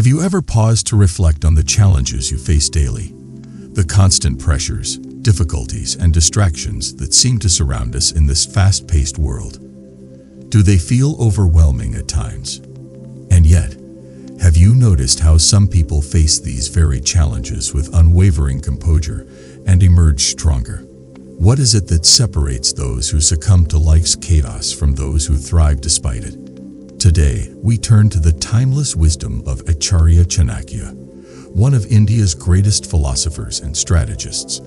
Have you ever paused to reflect on the challenges you face daily? The constant pressures, difficulties, and distractions that seem to surround us in this fast-paced world. Do they feel overwhelming at times? And yet, have you noticed how some people face these very challenges with unwavering composure and emerge stronger? What is it that separates those who succumb to life's chaos from those who thrive despite it? Today, we turn to the timeless wisdom of Acharya Chanakya, one of India's greatest philosophers and strategists,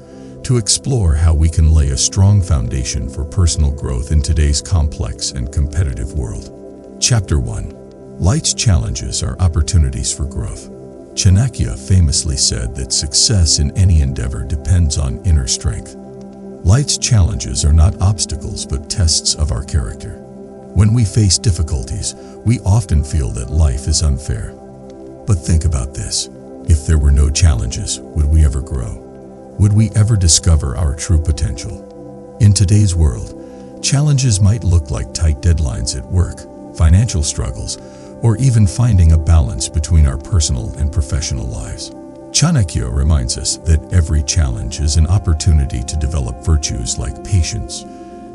to explore how we can lay a strong foundation for personal growth in today's complex and competitive world. Chapter 1. Life's challenges are opportunities for growth. Chanakya famously said that success in any endeavor depends on inner strength. Life's challenges are not obstacles but tests of our character. When we face difficulties, we often feel that life is unfair. But think about this. If there were no challenges, would we ever grow? Would we ever discover our true potential? In today's world, challenges might look like tight deadlines at work, financial struggles, or even finding a balance between our personal and professional lives. Chanakya reminds us that every challenge is an opportunity to develop virtues like patience,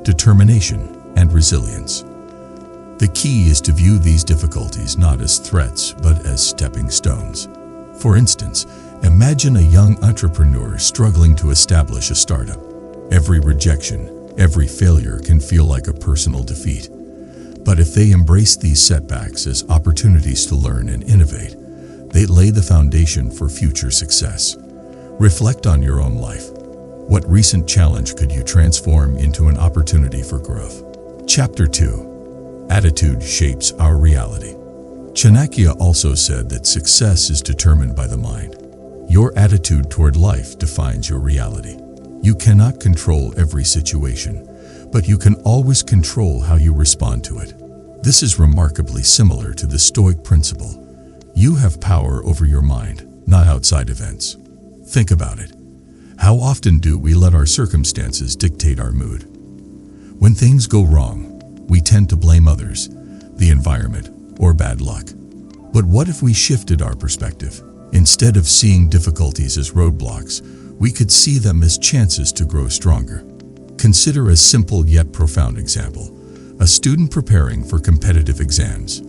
determination, and resilience. The key is to view these difficulties not as threats but as stepping stones. For instance, imagine a young entrepreneur struggling to establish a startup. Every rejection, every failure can feel like a personal defeat. But if they embrace these setbacks as opportunities to learn and innovate, they lay the foundation for future success. Reflect on your own life. What recent challenge could you transform into an opportunity for growth? Chapter 2. Attitude shapes our reality. Chanakya also said that success is determined by the mind. Your attitude toward life defines your reality. You cannot control every situation, but you can always control how you respond to it. This is remarkably similar to the Stoic principle. You have power over your mind, not outside events. Think about it. How often do we let our circumstances dictate our mood? When things go wrong, we tend to blame others, the environment, or bad luck. But what if we shifted our perspective? Instead of seeing difficulties as roadblocks, we could see them as chances to grow stronger. Consider a simple yet profound example. A student preparing for competitive exams.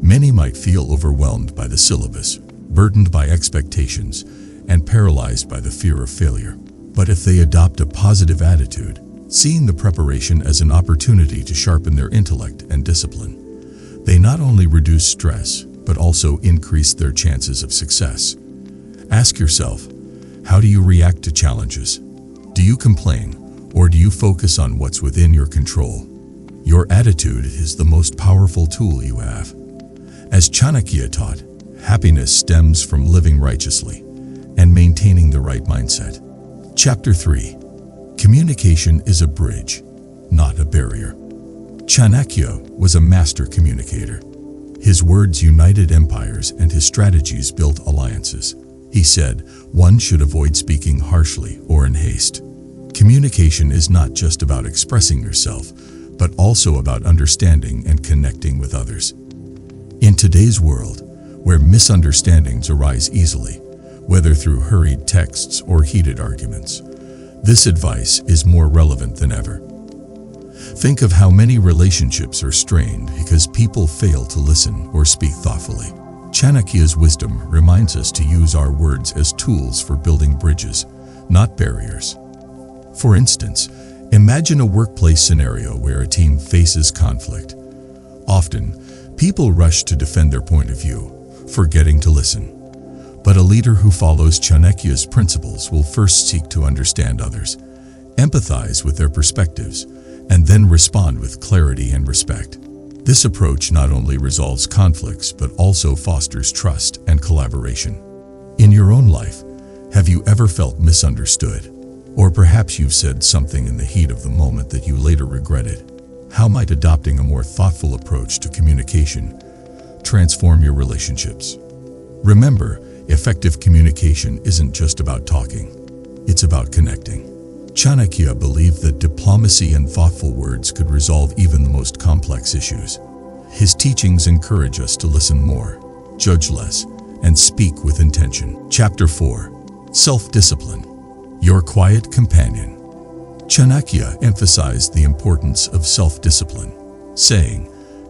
Many might feel overwhelmed by the syllabus, burdened by expectations, and paralyzed by the fear of failure. But if they adopt a positive attitude, seeing the preparation as an opportunity to sharpen their intellect and discipline, they not only reduce stress, but also increase their chances of success. Ask yourself, how do you react to challenges? Do you complain, or do you focus on what's within your control? Your attitude is the most powerful tool you have. As Chanakya taught, happiness stems from living righteously and maintaining the right mindset. Chapter 3. Communication is a bridge, not a barrier. Chanakya was a master communicator. His words united empires and his strategies built alliances. He said, one should avoid speaking harshly or in haste. Communication is not just about expressing yourself, but also about understanding and connecting with others. In today's world, where misunderstandings arise easily, whether through hurried texts or heated arguments, this advice is more relevant than ever. Think of how many relationships are strained because people fail to listen or speak thoughtfully. Chanakya's wisdom reminds us to use our words as tools for building bridges, not barriers. For instance, imagine a workplace scenario where a team faces conflict. Often, people rush to defend their point of view, forgetting to listen. But a leader who follows Chanakya's principles will first seek to understand others, empathize with their perspectives, and then respond with clarity and respect. This approach not only resolves conflicts but also fosters trust and collaboration. In your own life, have you ever felt misunderstood? Or perhaps you've said something in the heat of the moment that you later regretted. How might adopting a more thoughtful approach to communication transform your relationships? Remember, effective communication isn't just about talking. It's about connecting. Chanakya believed that diplomacy and thoughtful words could resolve even the most complex issues. His teachings encourage us to listen more, judge less, and speak with intention. Chapter 4. Self-discipline, your quiet companion. Chanakya emphasized the importance of self-discipline, saying,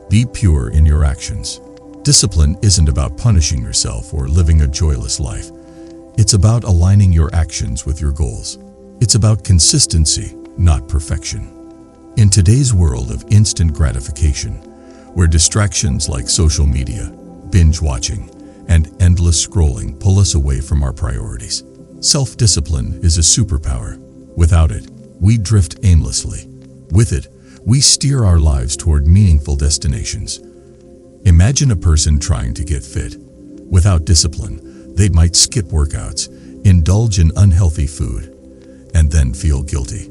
"Be pure in your actions." Discipline isn't about punishing yourself or living a joyless life. It's about aligning your actions with your goals. It's about consistency, not perfection. In today's world of instant gratification, where distractions like social media, binge watching, and endless scrolling pull us away from our priorities, self-discipline is a superpower. Without it, we drift aimlessly. With it, we steer our lives toward meaningful destinations. Imagine a person trying to get fit. Without discipline, they might skip workouts, indulge in unhealthy food, and then feel guilty.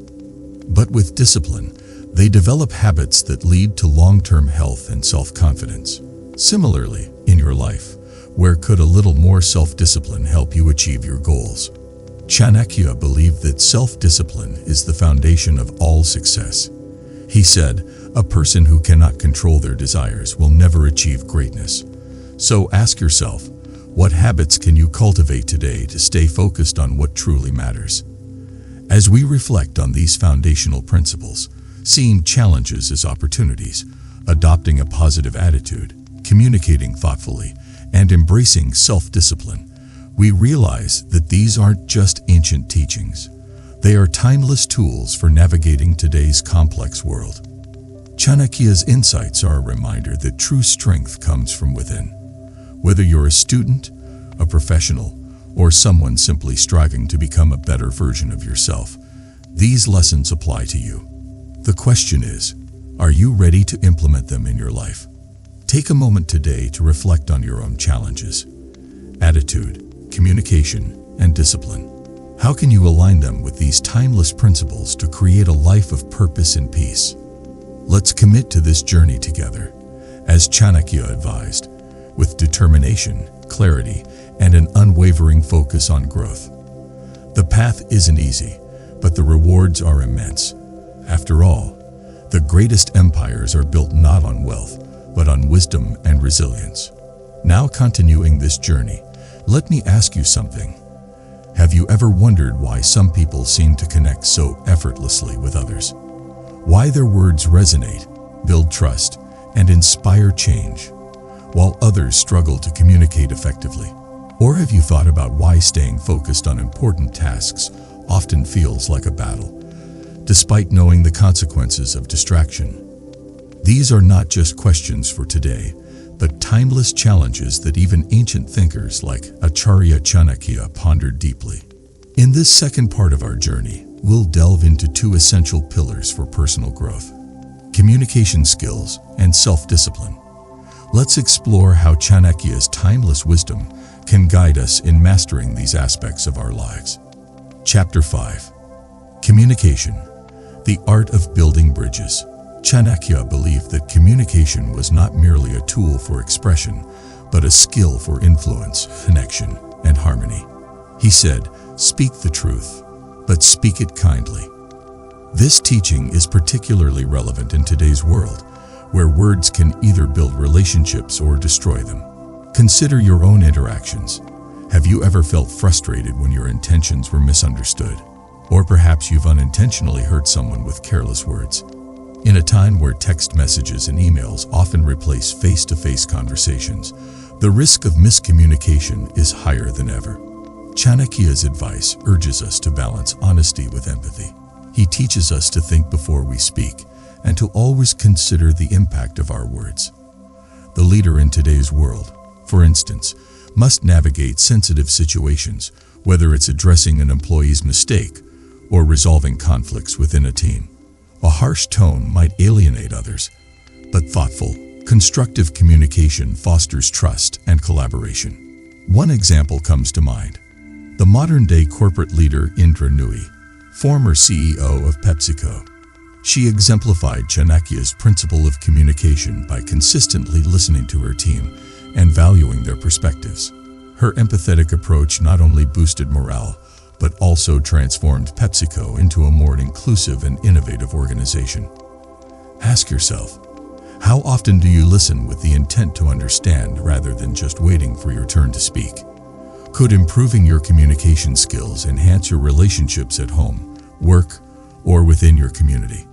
But with discipline, they develop habits that lead to long-term health and self-confidence. Similarly, in your life, where could a little more self-discipline help you achieve your goals? Chanakya believed that self-discipline is the foundation of all success. He said, "A person who cannot control their desires will never achieve greatness." So ask yourself, what habits can you cultivate today to stay focused on what truly matters? As we reflect on these foundational principles, seeing challenges as opportunities, adopting a positive attitude, communicating thoughtfully, and embracing self-discipline, we realize that these aren't just ancient teachings. They are timeless tools for navigating today's complex world. Chanakya's insights are a reminder that true strength comes from within. Whether you're a student, a professional, or someone simply striving to become a better version of yourself, these lessons apply to you. The question is, are you ready to implement them in your life? Take a moment today to reflect on your own challenges, attitude, communication, and discipline. How can you align them with these timeless principles to create a life of purpose and peace? Let's commit to this journey together, as Chanakya advised, with determination, clarity, and an unwavering focus on growth. The path isn't easy, but the rewards are immense. After all, the greatest empires are built not on wealth, but on wisdom and resilience. Now, continuing this journey, let me ask you something. Have you ever wondered why some people seem to connect so effortlessly with others? Why their words resonate, build trust, and inspire change, while others struggle to communicate effectively? Or have you thought about why staying focused on important tasks often feels like a battle, despite knowing the consequences of distraction? These are not just questions for today, but timeless challenges that even ancient thinkers like Acharya Chanakya pondered deeply. In this second part of our journey, we'll delve into two essential pillars for personal growth: communication skills and self-discipline. Let's explore how Chanakya's timeless wisdom can guide us in mastering these aspects of our lives. Chapter 5. Communication, the art of building bridges. Chanakya believed that communication was not merely a tool for expression, but a skill for influence, connection, and harmony. He said, "Speak the truth, but speak it kindly." This teaching is particularly relevant in today's world, where words can either build relationships or destroy them. Consider your own interactions. Have you ever felt frustrated when your intentions were misunderstood? Or perhaps you've unintentionally hurt someone with careless words. In a time where text messages and emails often replace face-to-face conversations, the risk of miscommunication is higher than ever. Chanakya's advice urges us to balance honesty with empathy. He teaches us to think before we speak and to always consider the impact of our words. The leader in today's world, for instance, must navigate sensitive situations, whether it's addressing an employee's mistake or resolving conflicts within a team. A harsh tone might alienate others, but thoughtful, constructive communication fosters trust and collaboration. One example comes to mind: the modern-day corporate leader Indra Nooyi, former CEO of PepsiCo. She exemplified Chanakya's principle of communication by consistently listening to her team and valuing their perspectives. Her empathetic approach not only boosted morale, but also transformed PepsiCo into a more inclusive and innovative organization. Ask yourself, How often do you listen with the intent to understand rather than just waiting for your turn to speak? Could improving your communication skills enhance your relationships at home, work, or within your community?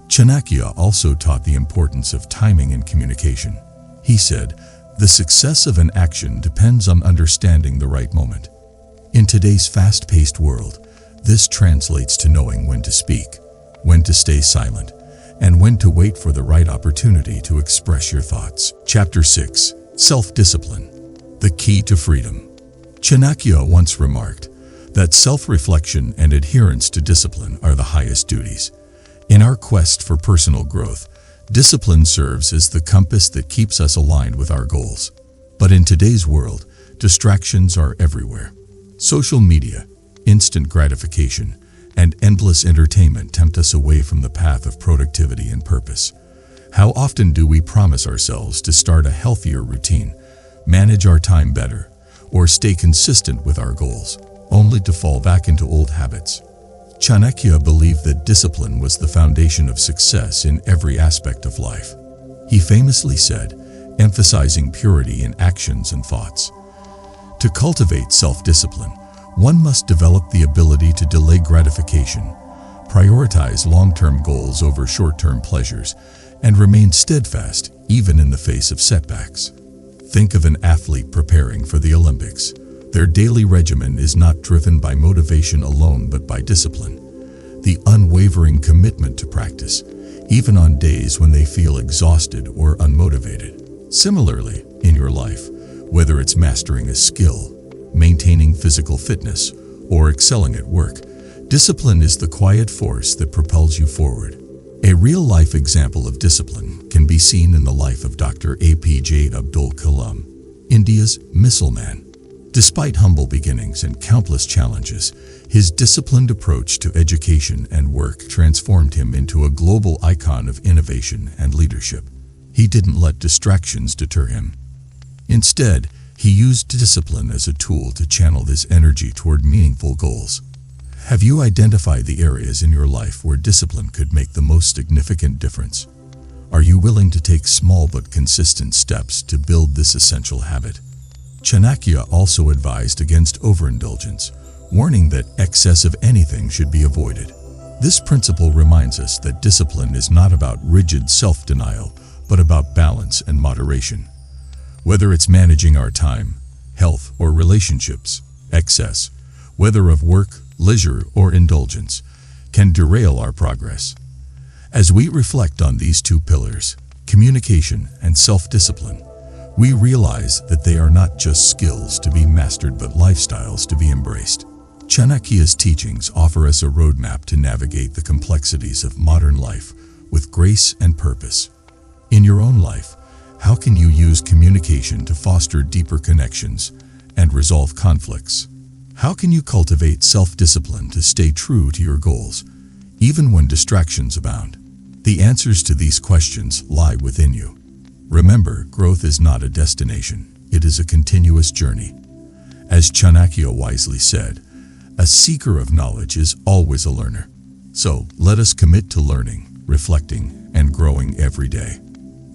Chanakya also taught the importance of timing in communication. He said, "The success of an action depends on understanding the right moment." In today's fast-paced world, this translates to knowing when to speak, when to stay silent, and when to wait for the right opportunity to express your thoughts. Chapter 6. Self-Discipline, the Key to Freedom. Chanakya once remarked that self-reflection and adherence to discipline are the highest duties. In our quest for personal growth, discipline serves as the compass that keeps us aligned with our goals. But in today's world, distractions are everywhere. Social media, instant gratification, and endless entertainment tempt us away from the path of productivity and purpose. How often do we promise ourselves to start a healthier routine, manage our time better, or stay consistent with our goals, only to fall back into old habits? Chanakya believed that discipline was the foundation of success in every aspect of life. He famously said, emphasizing purity in actions and thoughts. To cultivate self-discipline, one must develop the ability to delay gratification, prioritize long-term goals over short-term pleasures, and remain steadfast even in the face of setbacks. Think of an athlete preparing for the Olympics. Their daily regimen is not driven by motivation alone but by discipline. The unwavering commitment to practice, even on days when they feel exhausted or unmotivated. Similarly, in your life, whether it's mastering a skill, maintaining physical fitness, or excelling at work, discipline is the quiet force that propels you forward. A real-life example of discipline can be seen in the life of Dr. APJ Abdul Kalam, India's missile man. Despite humble beginnings and countless challenges, his disciplined approach to education and work transformed him into a global icon of innovation and leadership. He didn't let distractions deter him. Instead, he used discipline as a tool to channel his energy toward meaningful goals. Have you identified the areas in your life where discipline could make the most significant difference? Are you willing to take small but consistent steps to build this essential habit? Chanakya also advised against overindulgence, warning that excess of anything should be avoided. This principle reminds us that discipline is not about rigid self-denial, but about balance and moderation. Whether it's managing our time, health, or relationships, excess, whether of work, leisure, or indulgence, can derail our progress. As we reflect on these two pillars, communication and self-discipline, we realize that they are not just skills to be mastered but lifestyles to be embraced. Chanakya's teachings offer us a roadmap to navigate the complexities of modern life with grace and purpose. In your own life, how can you use communication to foster deeper connections and resolve conflicts? How can you cultivate self-discipline to stay true to your goals, even when distractions abound? The answers to these questions lie within you. Remember, growth is not a destination, it is a continuous journey. As Chanakya wisely said, a seeker of knowledge is always a learner. So, let us commit to learning, reflecting, and growing every day.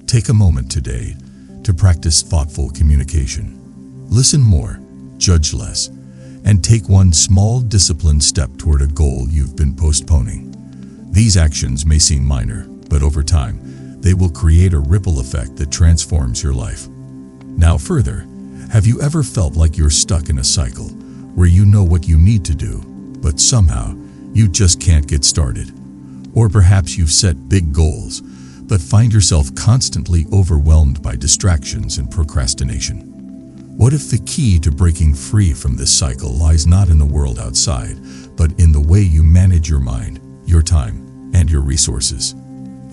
Take a moment today to practice thoughtful communication. Listen more, judge less, and take one small disciplined step toward a goal you've been postponing. These actions may seem minor, but over time, they will create a ripple effect that transforms your life. Now further, have you ever felt like you're stuck in a cycle where you know what you need to do, but somehow you just can't get started? Or perhaps you've set big goals, but find yourself constantly overwhelmed by distractions and procrastination. What if the key to breaking free from this cycle lies not in the world outside, but in the way you manage your mind, your time, and your resources?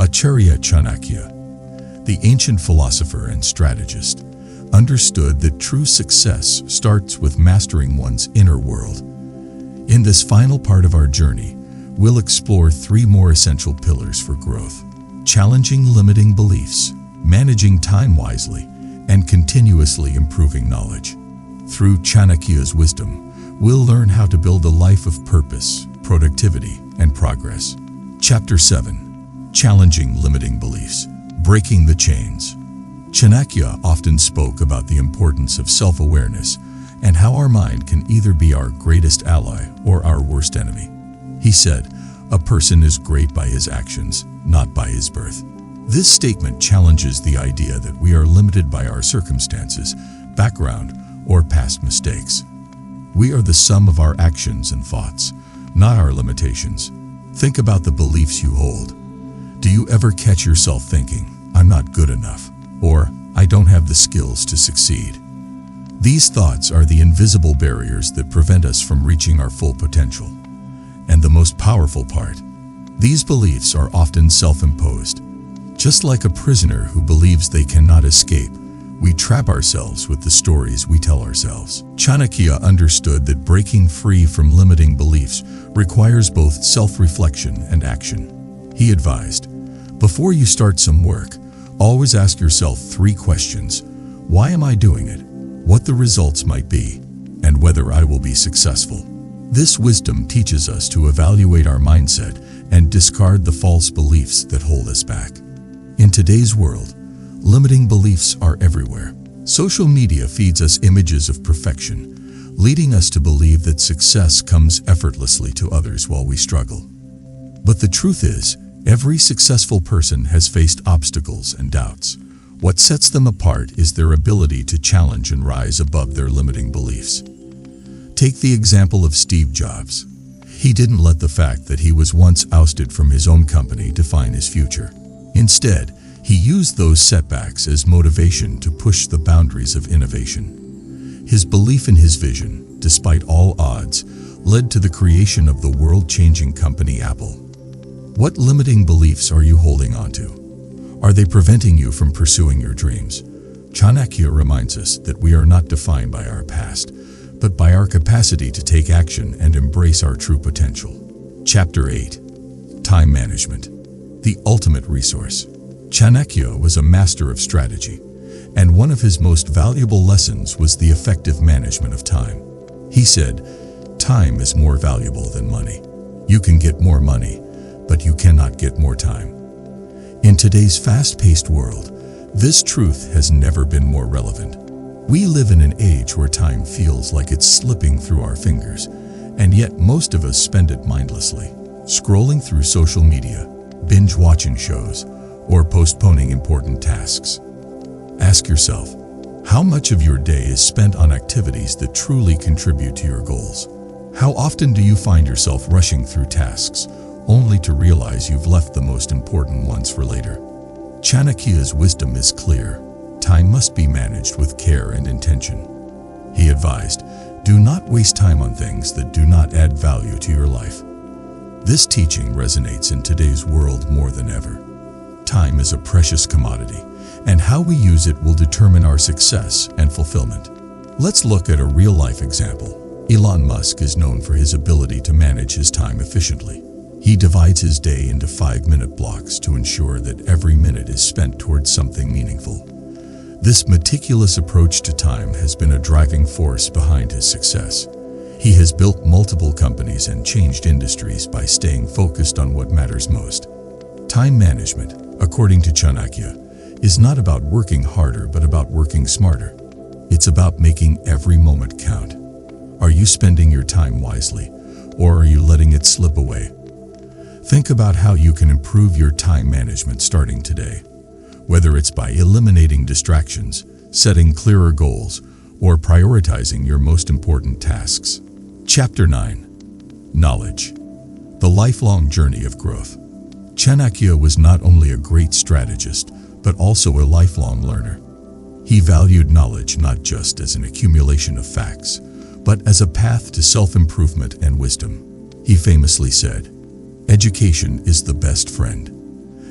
Acharya Chanakya, the ancient philosopher and strategist, understood that true success starts with mastering one's inner world. In this final part of our journey, we'll explore three more essential pillars for growth: challenging limiting beliefs, managing time wisely, and continuously improving knowledge. Through Chanakya's wisdom, we'll learn how to build a life of purpose, productivity, and progress. Chapter 7. Challenging limiting beliefs, Breaking the chains. Chanakya often spoke about the importance of self-awareness and how our mind can either be our greatest ally or our worst enemy. He said, "A person is great by his actions, not by his birth." This statement challenges the idea that we are limited by our circumstances, background, or past mistakes. We are the sum of our actions and thoughts, not our limitations. Think about the beliefs you hold. Do you ever catch yourself thinking, "I'm not good enough," or "I don't have the skills to succeed"? These thoughts are the invisible barriers that prevent us from reaching our full potential. And the most powerful part, these beliefs are often self-imposed. Just like a prisoner who believes they cannot escape, we trap ourselves with the stories we tell ourselves. Chanakya understood that breaking free from limiting beliefs requires both self-reflection and action. He advised, before you start some work, always ask yourself 3 questions. Why am I doing it? What the results might be, and whether I will be successful. This wisdom teaches us to evaluate our mindset and discard the false beliefs that hold us back. In today's world, limiting beliefs are everywhere. Social media feeds us images of perfection, leading us to believe that success comes effortlessly to others while we struggle. But the truth is, every successful person has faced obstacles and doubts. What sets them apart is their ability to challenge and rise above their limiting beliefs. Take the example of Steve Jobs. He didn't let the fact that he was once ousted from his own company define his future. Instead, he used those setbacks as motivation to push the boundaries of innovation. His belief in his vision, despite all odds, led to the creation of the world-changing company Apple. What limiting beliefs are you holding onto? Are they preventing you from pursuing your dreams? Chanakya reminds us that we are not defined by our past, but by our capacity to take action and embrace our true potential. Chapter 8. Time Management. The Ultimate Resource. Chanakya was a master of strategy, and one of his most valuable lessons was the effective management of time. He said, "Time is more valuable than money. You can get more money, but you cannot get more time." In today's fast-paced world, this truth has never been more relevant. We live in an age where time feels like it's slipping through our fingers, and yet most of us spend it mindlessly, scrolling through social media, binge-watching shows, or postponing important tasks. Ask yourself, how much of your day is spent on activities that truly contribute to your goals? How often do you find yourself rushing through tasks, only to realize you've left the most important ones for later? Chanakya's wisdom is clear. Time must be managed with care and intention. He advised, do not waste time on things that do not add value to your life. This teaching resonates in today's world more than ever. Time is a precious commodity, and how we use it will determine our success and fulfillment. Let's look at a real-life example. Elon Musk is known for his ability to manage his time efficiently. He divides his day into 5-minute blocks to ensure that every minute is spent towards something meaningful. This meticulous approach to time has been a driving force behind his success. He has built multiple companies and changed industries by staying focused on what matters most. Time management, according to Chanakya, is not about working harder but about working smarter. It's about making every moment count. Are you spending your time wisely, or are you letting it slip away? Think about how you can improve your time management starting today. Whether it's by eliminating distractions, setting clearer goals, or prioritizing your most important tasks. Chapter 9. Knowledge. The lifelong journey of growth. Chanakya was not only a great strategist, but also a lifelong learner. He valued knowledge not just as an accumulation of facts, but as a path to self-improvement and wisdom. He famously said, "Education is the best friend.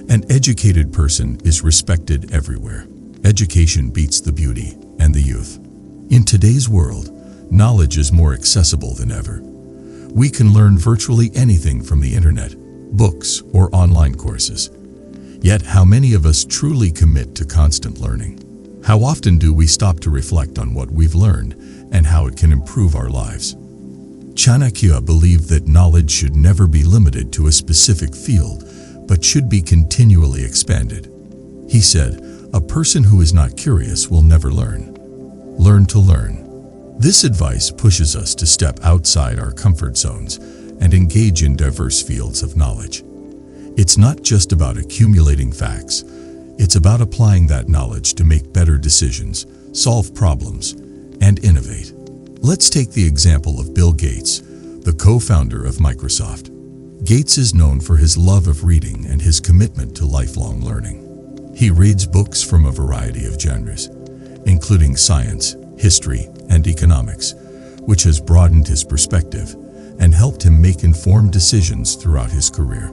An educated person is respected everywhere. Education beats the beauty and the youth." In today's world, knowledge is more accessible than ever. We can learn virtually anything from the internet, books, or online courses. Yet, how many of us truly commit to constant learning? How often do we stop to reflect on what we've learned and how it can improve our lives? Chanakya believed that knowledge should never be limited to a specific field, but should be continually expanded. He said, "A person who is not curious will never learn. Learn to learn." This advice pushes us to step outside our comfort zones and engage in diverse fields of knowledge. It's not just about accumulating facts. It's about applying that knowledge to make better decisions, solve problems, and innovate. Let's take the example of Bill Gates, the co-founder of Microsoft. Gates is known for his love of reading and his commitment to lifelong learning. He reads books from a variety of genres, including science, history, and economics, which has broadened his perspective and helped him make informed decisions throughout his career.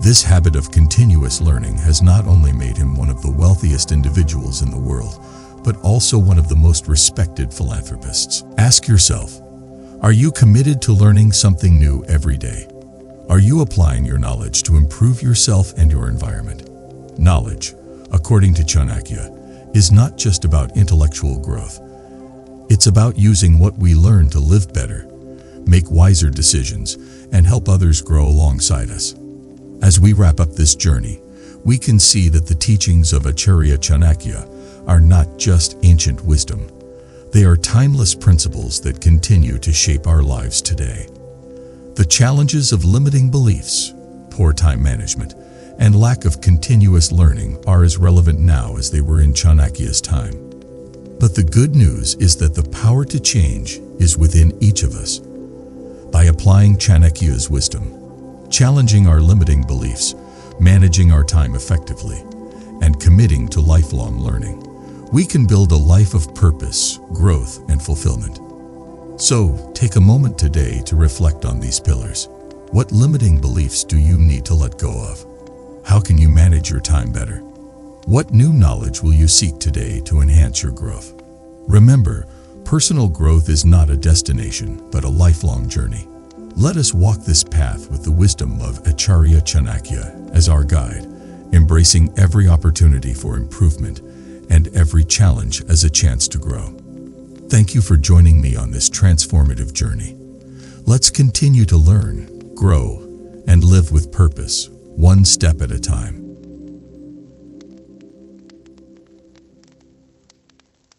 This habit of continuous learning has not only made him one of the wealthiest individuals in the world, but also one of the most respected philanthropists. Ask yourself, are you committed to learning something new every day? Are you applying your knowledge to improve yourself and your environment? Knowledge, according to Chanakya, is not just about intellectual growth. It's about using what we learn to live better, make wiser decisions, and help others grow alongside us. As we wrap up this journey, we can see that the teachings of Acharya Chanakya are not just ancient wisdom. They are timeless principles that continue to shape our lives today. The challenges of limiting beliefs, poor time management, and lack of continuous learning are as relevant now as they were in Chanakya's time. But the good news is that the power to change is within each of us. By applying Chanakya's wisdom, challenging our limiting beliefs, managing our time effectively, and committing to lifelong learning, we can build a life of purpose, growth, and fulfillment. So, take a moment today to reflect on these pillars. What limiting beliefs do you need to let go of? How can you manage your time better? What new knowledge will you seek today to enhance your growth? Remember, personal growth is not a destination, but a lifelong journey. Let us walk this path with the wisdom of Acharya Chanakya as our guide, embracing every opportunity for improvement and every challenge as a chance to grow. Thank you for joining me on this transformative journey. Let's continue to learn, grow, and live with purpose, one step at a time.